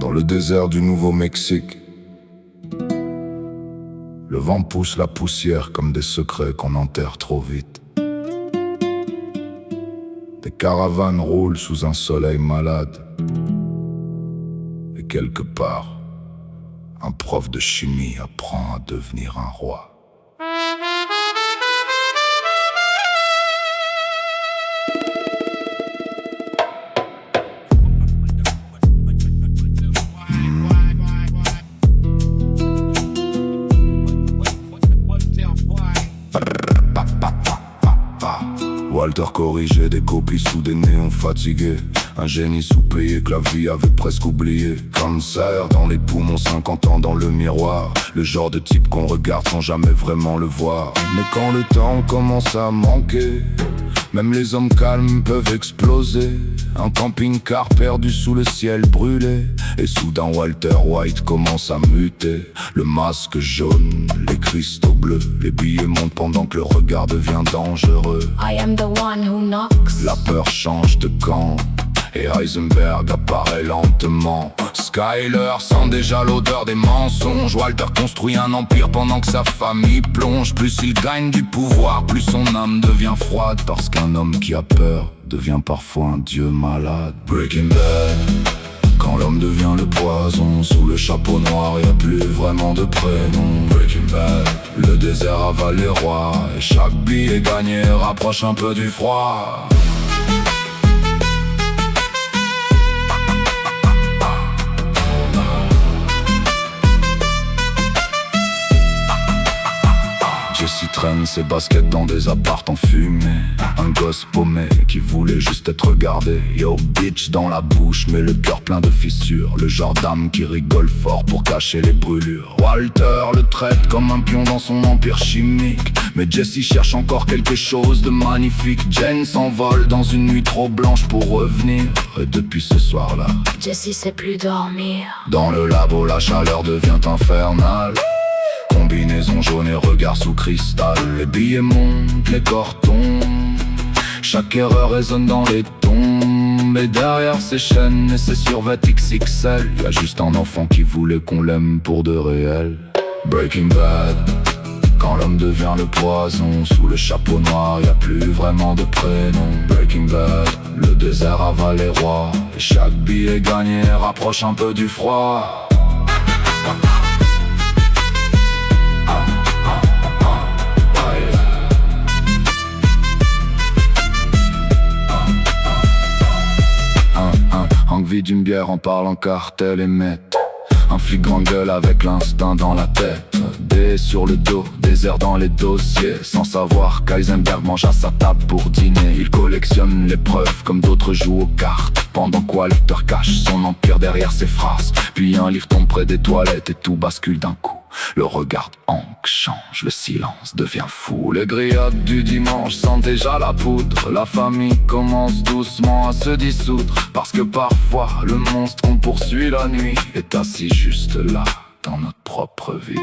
Dans le désert du Nouveau-Mexique, le vent pousse la poussière comme des secrets qu'on enterre trop vite. Des caravanes roulent sous un soleil malade. Et quelque part, un prof de chimie apprend à devenir un roi. Walter corrigeait des copies sous des néons fatigués. Un génie sous-payé que la vie avait presque oublié. Cancer dans les poumons, 50 ans dans le miroir. Le genre de type qu'on regarde sans jamais vraiment le voir. Mais quand le temps commence à manquer, même les hommes calmes peuvent exploser. Un camping-car perdu sous le ciel brûlé. Et soudain Walter White commence à muter. Le masque jaune, les cristaux bleus. Les billets montent pendant que le regard devient dangereux. I am the one who knocks. La peur change de camp et Heisenberg apparaît lentement. Skyler sent déjà l'odeur des mensonges. Walter construit un empire pendant que sa famille plonge. Plus il gagne du pouvoir, plus son âme devient froide. Parce qu'un homme qui a peur devient parfois un dieu malade. Breaking Bad, quand l'homme devient le poison. Sous le chapeau noir, y'a plus vraiment de prénom. Breaking Bad, le désert avale les rois. Et chaque billet gagné rapproche un peu du froid. Jesse traîne ses baskets dans des apparts en fumée. Un gosse paumé qui voulait juste être regardé. Yo bitch dans la bouche mais le cœur plein de fissures. Le genre d'âme qui rigole fort pour cacher les brûlures. Walter le traite comme un pion dans son empire chimique. Mais Jesse cherche encore quelque chose de magnifique. Jen s'envole dans une nuit trop blanche pour revenir. Et depuis ce soir-là, Jesse sait plus dormir. dans le labo la chaleur devient infernale. Combinaison jaune et regard sous cristal. Les billets montent, les corps tombent. Chaque erreur résonne dans les tombes. Mais derrière ces chaînes et ces survêtements XXL, y'a juste un enfant qui voulait qu'on l'aime pour de réel. Breaking Bad, quand l'homme devient le poison. Sous le chapeau noir, y'a plus vraiment de prénom. Breaking Bad, le désert avale les rois. Et chaque billet gagné rapproche un peu du froid. Hank vide une bière en parlant cartel et meth. Un flic grande gueule avec l'instinct dans la tête. Des sur le dos, des airs dans les dossiers. Sans savoir qu'Heisenberg mange à sa table pour dîner. Il collectionne les preuves comme d'autres jouent aux cartes. Pendant que Walter cache son empire derrière ses phrases. Puis un livre tombe près des toilettes et tout bascule d'un coup. Le regard Hank change, le silence devient fou. Les grillades du dimanche sentent déjà la poudre. La famille commence doucement à se dissoudre. Parce que parfois le monstre qu'on poursuit la nuit est assis juste là, dans notre propre vie.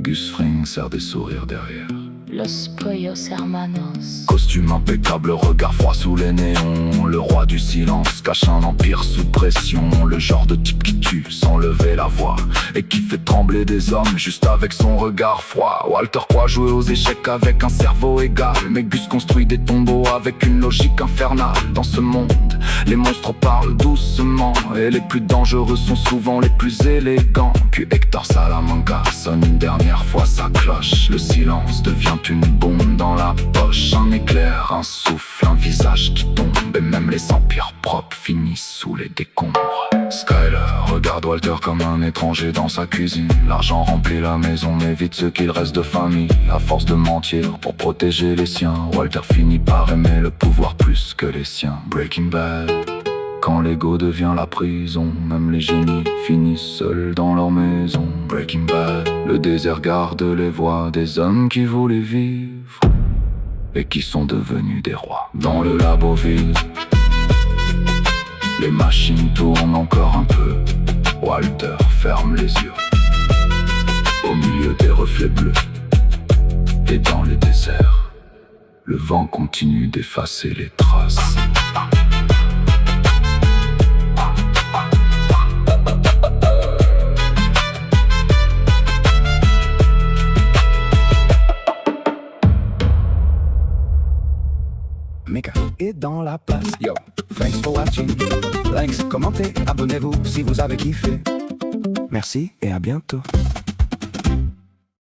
Gus Fring serre des sourires derrière. Los pollos hermanos. Costume impeccable, regard froid sous les néons. Le roi du silence cache un empire sous pression. Le genre de type qui tue sans lever la voix et qui fait trembler des hommes juste avec son regard froid. Walter croit jouer aux échecs avec un cerveau égal. Mais Gus construit des tombeaux avec une logique infernale. Dans ce monde, les monstres parlent doucement. Et les plus dangereux sont souvent les plus élégants. Puis Hector Salamanca sonne une dernière fois sa cloche. Le silence devient une bombe dans la poche. Un éclair, un souffle, un visage qui tombe. Et même les empires propres finissent sous les décombres. Skyler regarde Walter comme un étranger dans sa cuisine. L'argent remplit la maison mais vite ce qu'il reste de famille. À force de mentir pour protéger les siens, Walter finit par aimer le pouvoir plus que les siens. Breaking Bad, quand l'ego devient la prison, même les génies finissent seuls dans leur maison. Breaking Bad, le désert garde les voix des hommes qui voulaient vivre et qui sont devenus des rois. Dans le labo vide, les machines tournent encore un peu. Walter ferme les yeux au milieu des reflets bleus. Et dans le désert, le vent continue d'effacer les traces. est dans la place. Yo, thanks for watching. Likes, commentez, abonnez-vous si vous avez kiffé. Merci et à bientôt.